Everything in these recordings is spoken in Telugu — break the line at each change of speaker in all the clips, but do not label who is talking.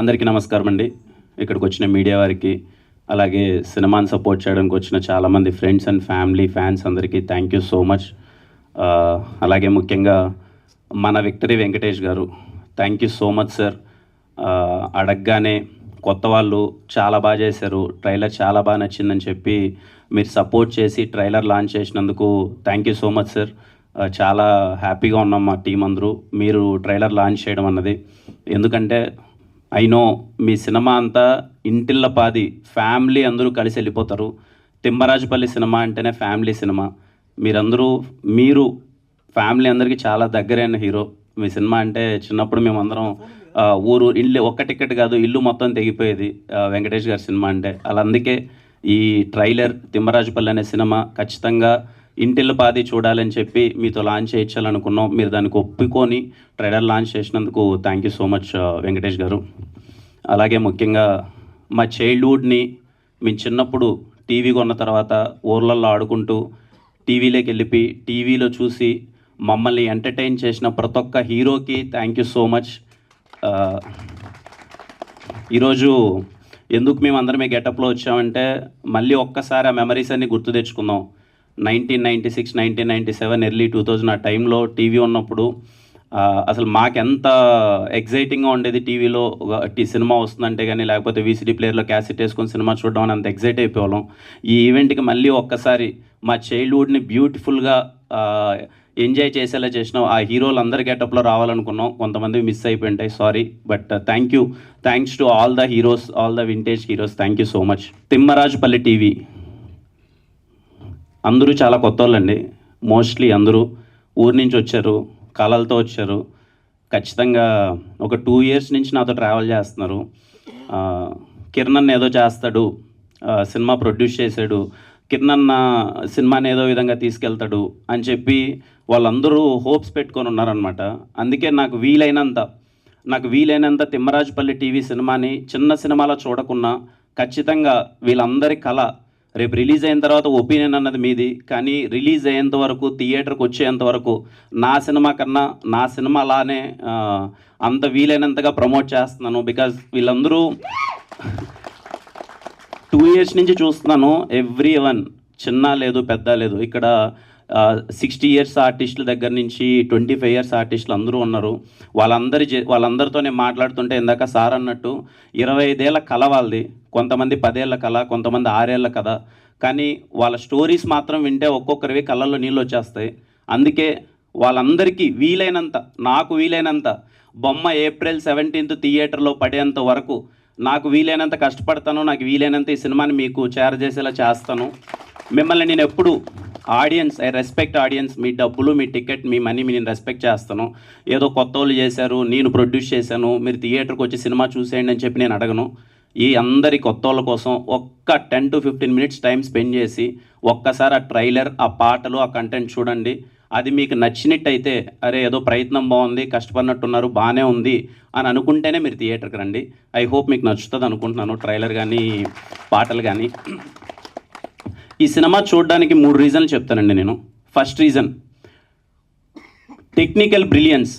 అందరికీ నమస్కారం అండి. ఇక్కడికి వచ్చిన మీడియా వారికి, అలాగే సినిమాని సపోర్ట్ చేయడానికి వచ్చిన చాలామంది ఫ్రెండ్స్ అండ్ ఫ్యామిలీ ఫ్యాన్స్ అందరికీ థ్యాంక్ యూ సో మచ్. అలాగే ముఖ్యంగా మన విక్టరీ వెంకటేష్ గారు, thank you so much sir. అడగగానే కొత్త వాళ్ళు చాలా బాగా చేశారు, ట్రైలర్ చాలా బాగా నచ్చిందని చెప్పి మీరు సపోర్ట్ చేసి ట్రైలర్ లాంచ్ చేసినందుకు thank you so much sir. చాలా హ్యాపీగా ఉన్నాం మా టీం అందరూ మీరు ట్రైలర్ లాంచ్ చేయడం అన్నది. ఎందుకంటే ఐ నో మీ సినిమా అంతా ఇంటిల్లపాది ఫ్యామిలీ అందరూ కలిసి వెళ్ళిపోతారు. తిమ్మరాజుపల్లి సినిమా అంటేనే ఫ్యామిలీ సినిమా. మీరు ఫ్యామిలీ అందరికీ చాలా దగ్గరైన హీరో. మీ సినిమా అంటే చిన్నప్పుడు మేమందరం ఊరు ఇల్లు ఒక్క టికెట్ కాదు ఇల్లు మొత్తం తెగిపోయేది వెంకటేష్ గారి సినిమా అంటే. అలా అందుకే ఈ ట్రైలర్ తిమ్మరాజుపల్లి అనే సినిమా ఖచ్చితంగా ఇంటిల్లపాది చూడాలని చెప్పి మీతో లాంచ్ చేయించాలనుకున్నాం. మీరు దానికి ఒప్పుకొని ట్రైలర్ లాంచ్ చేసినందుకు thank you so much Venkatesh గారు. అలాగే ముఖ్యంగా మా చైల్డ్హుడ్ని మేము చిన్నప్పుడు టీవీ కొన్న తర్వాత ఊర్లలో ఆడుకుంటూ టీవీలోకి వెళ్ళిపోయి టీవీలో చూసి మమ్మల్ని ఎంటర్టైన్ చేసిన ప్రతి ఒక్క హీరోకి థ్యాంక్ యూ సో మచ్. ఈరోజు ఎందుకు మేము అందరమే గెటప్లో వచ్చామంటే మళ్ళీ ఒక్కసారి ఆ మెమరీస్ అన్ని గుర్తు తెచ్చుకుందాం. 1996, 1997, ఎర్లీ 2000 ఆ టైంలో టీవీ ఉన్నప్పుడు అసలు మాకెంత ఎగ్జైటింగ్గా ఉండేది. టీవీలో సినిమా వస్తుందంటే కానీ, లేకపోతే వీసీడీ ప్లేయర్లో క్యాసెట్ వేసుకొని సినిమా చూడడం అని అంత ఎగ్జైట్ అయిపోవాళ్ళం. ఈ ఈవెంట్కి మళ్ళీ ఒక్కసారి మా చైల్డ్హుడ్ని బ్యూటిఫుల్గా ఎంజాయ్ చేసేలా చేసినాం. ఆ హీరోలు అందరి గెటప్లో రావాలనుకున్నాం, కొంతమంది మిస్ అయిపోయింటాయి, sorry. But thanks to all the heroes, all the vintage heroes, thank you so much. Thimmarajupalli TV అందరూ చాలా కొత్త వాళ్ళండి. మోస్ట్లీ అందరూ ఊరి నుంచి వచ్చారు, కళలతో వచ్చారు. ఖచ్చితంగా ఒక 2 years నుంచి నాతో ట్రావెల్ చేస్తున్నారు. కిరణ్ ఏదో చేస్తాడు, సినిమా ప్రొడ్యూస్ చేశాడు, కిరణ్ సినిమాని ఏదో విధంగా తీసుకెళ్తాడు అని చెప్పి వాళ్ళందరూ హోప్స్ పెట్టుకొని ఉన్నారనమాట. అందుకే నాకు వీలైనంత తిమ్మరాజుపల్లి టీవీ సినిమాని చిన్న సినిమాలో చూడకున్నా ఖచ్చితంగా వీళ్ళందరి కళ రేపు రిలీజ్ అయిన తర్వాత ఒపీనియన్ అన్నది మీది, కానీ రిలీజ్ అయ్యేంత వరకు థియేటర్కి వచ్చేంత వరకు నా సినిమా కన్నా నా సినిమా అలానే అంత వీలైనంతగా ప్రమోట్ చేస్తున్నాను. బికాజ్ వీళ్ళందరూ 2 years నుంచి చూస్తున్నాను. ఎవ్రీ వన్, చిన్న లేదు పెద్ద లేదు, ఇక్కడ 60 years ఆర్టిస్టుల దగ్గర నుంచి 25 years ఆర్టిస్టులు అందరూ ఉన్నారు. వాళ్ళందరితో నేను మాట్లాడుతుంటే ఇందాక సార్ అన్నట్టు 25 ఏళ్ల కళ వాళ్ళది, కొంతమంది 10 ఏళ్ల కళ, కొంతమంది 6 ఏళ్ల కథ. కానీ వాళ్ళ స్టోరీస్ మాత్రం వింటే ఒక్కొక్కరివి కళ్ళల్లో నీళ్ళు వచ్చేస్తాయి. అందుకే వాళ్ళందరికీ నాకు వీలైనంత బొమ్మ April 17th థియేటర్లో పడేంత వరకు నాకు వీలైనంత కష్టపడతాను. నాకు వీలైనంత ఈ సినిమాని మీకు చేరజేసేలా చేస్తాను. మిమ్మల్ని నేను ఎప్పుడు ఐ రెస్పెక్ట్ ఆడియన్స్. మీ డబ్బులు, మీ టికెట్, మీ మనీ నేను రెస్పెక్ట్ చేస్తాను. ఏదో కొత్త వాళ్ళు చేశారు, నేను ప్రొడ్యూస్ చేశాను, మీరు థియేటర్కి వచ్చి సినిమా చూసేయండి అని చెప్పి నేను అడగను. ఈ అందరి కొత్త వాళ్ళ కోసం ఒక్క 10 to 15 minutes టైం స్పెండ్ చేసి ఒక్కసారి ఆ ట్రైలర్, ఆ పాటలు, ఆ కంటెంట్ చూడండి. అది మీకు నచ్చినట్టయితే అరే ఏదో ప్రయత్నం బాగుంది, కష్టపడినట్టున్నారు, బాగానే ఉంది అని అనుకుంటేనే మీరు థియేటర్కి రండి. ఐ హోప్ మీకు నచ్చుతుంది అనుకుంటున్నాను, ట్రైలర్ కానీ పాటలు కానీ. ఈ సినిమా చూడడానికి 3 reasons చెప్తానండి నేను. First reason technical brilliance.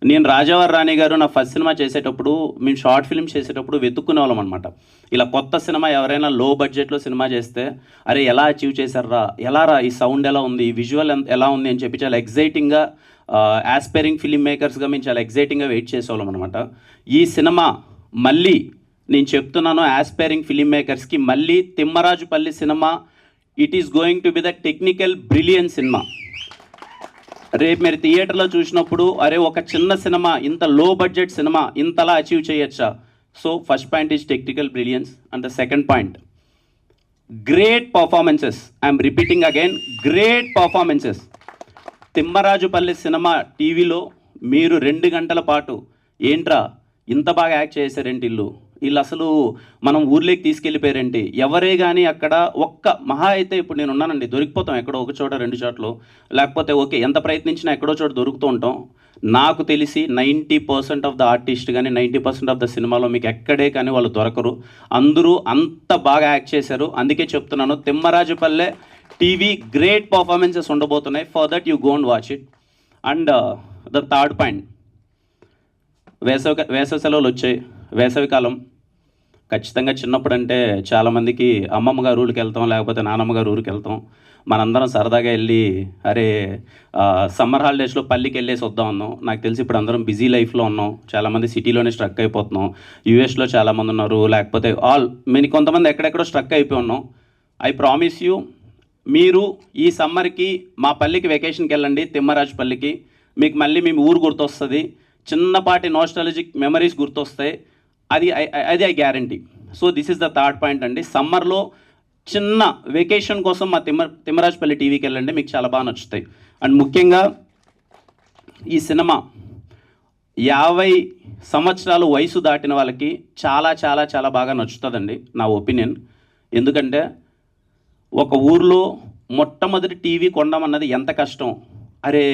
నేను రాజావారి రాణి గారు నా ఫస్ట్ సినిమా చేసేటప్పుడు, మేము షార్ట్ ఫిల్మ్స్ చేసేటప్పుడు వెతుక్కునే వాళ్ళం అనమాట. ఇలా కొత్త సినిమా ఎవరైనా లో బడ్జెట్లో సినిమా చేస్తే అరే ఎలా అచీవ్ చేశారా, ఎలా రా, ఈ సౌండ్ ఎలా ఉంది, ఈ విజువల్ ఎలా ఉంది అని చెప్పి చాలా ఎగ్జైటింగ్గా ఆస్పైరింగ్ ఫిల్మ్ మేకర్స్గా మేము చాలా ఎగ్జైటింగ్గా వెయిట్ చేసేవాళ్ళం అనమాట. ఈ సినిమా మళ్ళీ నేను చెప్తున్నాను ఆస్పైరింగ్ ఫిల్మ్ మేకర్స్కి, మళ్ళీ Thimmarajupalli cinema it is going to be the technical brilliance cinema. రేపు మీరు థియేటర్లో చూసినప్పుడు అరే ఒక చిన్న సినిమా, ఇంత లో బడ్జెట్ సినిమా ఇంతలా అచీవ్ చేయొచ్చా. So first point is technical brilliance. And the second point, great performances. I'm repeating again, great performances. Thimmarajupalli cinema టీవీలో మీరు 2 గంటల పాటు ఏంట్రా ఇంత బాగా యాక్ట్ చేశారేంటి, వీళ్ళు అసలు మనం ఊర్లోకి తీసుకెళ్ళిపోయారేంటి, ఎవరే కానీ అక్కడ ఒక్క మహా అయితే ఇప్పుడు నేను ఉన్నానండి, దొరికిపోతాం ఎక్కడో ఒక చోట 2 చోట్ల, లేకపోతే ఓకే ఎంత ప్రయత్నించినా ఎక్కడో చోట దొరుకుతూ ఉంటాం. నాకు తెలిసి 90% ఆఫ్ ద ఆర్టిస్ట్ కానీ 90% ఆఫ్ ద సినిమాలో మీకు ఎక్కడే కానీ వాళ్ళు దొరకరు. అందరూ అంత బాగా యాక్ట్ చేశారు. అందుకే చెప్తున్నాను తిమ్మరాజుపల్లె టీవీ గ్రేట్ పర్ఫార్మెన్సెస్ ఉండబోతున్నాయి. For that you go and watch it. And the third point, వేసవి సెలవులు వచ్చాయి. వేసవికాలం ఖచ్చితంగా చిన్నప్పుడు అంటే చాలామందికి అమ్మమ్మ గారు ఊరికి వెళ్తాం, లేకపోతే నానమ్మ గారు ఊరికి వెళ్తాం. మనందరం సరదాగా వెళ్ళి అరే సమ్మర్ హాలిడేస్లో పల్లికి వెళ్ళేసి వద్దాం అన్నాం. నాకు తెలిసి ఇప్పుడు అందరం బిజీ లైఫ్లో ఉన్నాం, చాలామంది సిటీలోనే స్ట్రక్ అయిపోతున్నాం. యూఎస్లో చాలామంది ఉన్నారు, లేకపోతే కొంతమంది ఎక్కడెక్కడో స్ట్రక్ అయిపోయి ఉన్నాం. ఐ ప్రామిస్ యూ, మీరు ఈ సమ్మర్కి మా పల్లికి వెకేషన్కి వెళ్ళండి, తిమ్మరాజుపల్లికి. మీకు మళ్ళీ మీ ఊరు గుర్తొస్తుంది, చిన్నపాటి నోస్టాలజిక్ మెమరీస్ గుర్తొస్తాయి. అది I guarantee. So this is the third point అండి. సమ్మర్లో చిన్న వెకేషన్ కోసం మా తిమ్మరాజుపల్లి టీవీకి వెళ్ళండి, మీకు చాలా బాగా నచ్చుతాయి. అండ్ ముఖ్యంగా ఈ సినిమా 50 సంవత్సరాలు వయసు దాటిన వాళ్ళకి చాలా చాలా చాలా బాగా నచ్చుతుందండి, నా ఒపీనియన్. ఎందుకంటే ఒక ఊర్లో మొట్టమొదటి టీవీ కొనమన్నది ఎంత కష్టం, అరే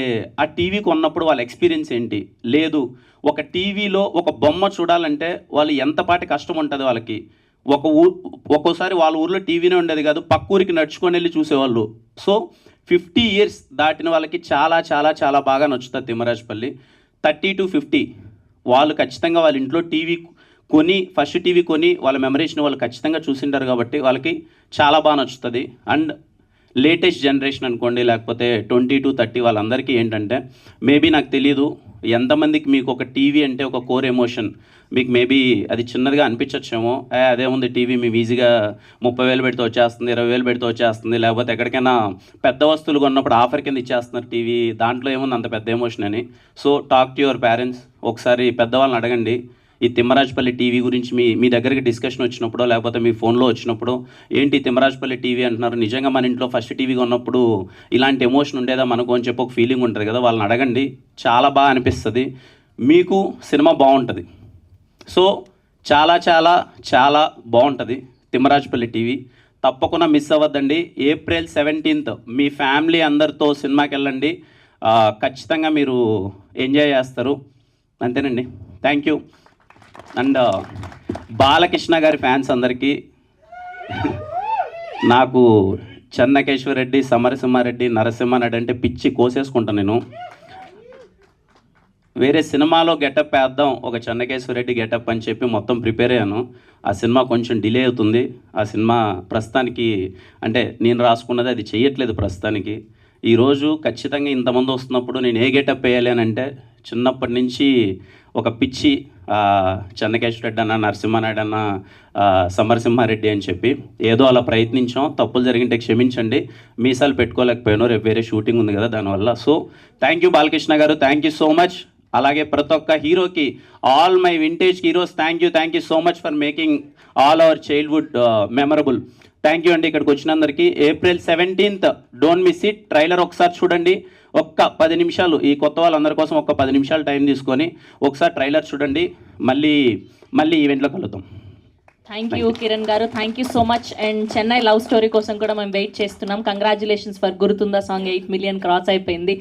ఆ టీవీ కొన్నప్పుడు వాళ్ళ ఎక్స్పీరియన్స్ ఏంటి, లేదు ఒక టీవీలో ఒక బొమ్మ చూడాలంటే వాళ్ళు ఎంతపాటి కష్టం ఉంటుంది వాళ్ళకి. ఒక్కోసారి వాళ్ళ ఊర్లో టీవీనే ఉండేది కాదు, పక్క ఊరికి నడుచుకొని వెళ్ళి చూసేవాళ్ళు. సో 50 ఇయర్స్ దాటిన వాళ్ళకి చాలా చాలా చాలా బాగా నచ్చుతుంది తిమ్మరాజుపల్లి. 30 to 50 వాళ్ళు ఖచ్చితంగా వాళ్ళ ఇంట్లో టీవీ కొని, ఫస్ట్ టీవీ కొని వాళ్ళ మెమరీస్ని వాళ్ళు ఖచ్చితంగా చూసింటారు కాబట్టి వాళ్ళకి చాలా బాగా నచ్చుతుంది. అండ్ లేటెస్ట్ జనరేషన్ అనుకోండి, లేకపోతే 20 to 30 వాళ్ళందరికీ ఏంటంటే మేబీ నాకు తెలియదు ఎంతమందికి మీకు ఒక టీవీ అంటే ఒక కోర్ ఎమోషన్, మీకు మేబీ అది చిన్నదిగా అనిపించచ్చేమో, అదేముంది టీవీ మేము ఈజీగా 30,000 పెడితే వచ్చేస్తుంది, 20,000 పెడితే వచ్చేస్తుంది, లేకపోతే ఎక్కడికైనా పెద్ద వస్తువులు కొన్నప్పుడు ఆఫర్ కింద ఇచ్చేస్తున్నారు టీవీ, దాంట్లో ఏముంది అంత పెద్ద ఎమోషన్ అని. So talk to your parents, ఒకసారి పెద్దవాళ్ళని అడగండి ఈ తిమ్మరాజుపల్లి టీవీ గురించి. మీ దగ్గరికి డిస్కషన్ వచ్చినప్పుడు, లేకపోతే మీ ఫోన్లో వచ్చినప్పుడు ఏంటి తిమ్మరాజుపల్లి టీవీ అంటున్నారు, నిజంగా మన ఇంట్లో ఫస్ట్ టీవీ ఉన్నప్పుడు ఇలాంటి ఎమోషన్ ఉండేదా మనకు అని చెప్పి ఒక ఫీలింగ్ ఉంటుంది కదా, వాళ్ళని అడగండి, చాలా బాగా అనిపిస్తుంది, మీకు సినిమా బాగుంటుంది. సో చాలా చాలా చాలా బాగుంటుంది తిమ్మరాజుపల్లి టీవీ, తప్పకుండా మిస్ అవ్వద్దండి. April 17th మీ ఫ్యామిలీ అందరితో సినిమాకి వెళ్ళండి, ఖచ్చితంగా మీరు ఎంజాయ్ చేస్తారు. అంతేనండి, థ్యాంక్ యూ. అండ్ బాలకృష్ణ గారి ఫ్యాన్స్ అందరికీ, నాకు చెన్నకేశ్వర రెడ్డి, సమరసింహారెడ్డి, నరసింహారెడ్డి అంటే పిచ్చి కోసేసుకుంటాను నేను. వేరే సినిమాలో గెటప్ వేద్దాం, ఒక చెన్నకేశ్వర రెడ్డి గెటప్ అని చెప్పి మొత్తం ప్రిపేర్ అయ్యాను. ఆ సినిమా కొంచెం డిలే అవుతుంది. ఆ సినిమా ప్రస్తుతానికి అంటే నేను రాసుకున్నది అది చేయట్లేదు ప్రస్తుతానికి. ఈరోజు ఖచ్చితంగా ఇంతమంది వస్తున్నప్పుడు నేను ఏ గెటప్ వేయాలి అని అంటే, చిన్నప్పటి నుంచి ఒక పిచ్చి చెన్నకేశ్వర రెడ్డి అన్న, నరసింహానాయుడు అన్న, సమరసింహారెడ్డి అని చెప్పి ఏదో అలా ప్రయత్నించాం. తప్పులు జరిగింటే క్షమించండి, మీసాలు పెట్టుకోలేకపోయాను, రేపు వేరే షూటింగ్ ఉంది కదా దానివల్ల. సో థ్యాంక్ యూ బాలకృష్ణ గారు, థ్యాంక్ యూ సో మచ్. అలాగే ప్రతి ఒక్క హీరోకి, all my vintage heroes, thank you so much for making all our childhood memorable. Thank you అండి ఇక్కడికి వచ్చినందరికీ. April 17th don't miss it. Trailer ఒకసారి చూడండి, ఒక్క 10 నిమిషాలు, ఈ కొత్త వాళ్ళందరి కోసం ఒక్క 10 నిమిషాలు టైం తీసుకొని ఒకసారి ట్రైలర్ చూడండి, మళ్ళీ ఈవెంట్లో కలుద్దాం.
థ్యాంక్ యూ కిరణ్ గారు, thank you so much. And Chennai love story కోసం కూడా మేము వెయిట్ చేస్తున్నాం. కంగ్రాచులేషన్స్ ఫర్ గుర్తుందా సాంగ్ 8 million క్రాస్ అయిపోయింది.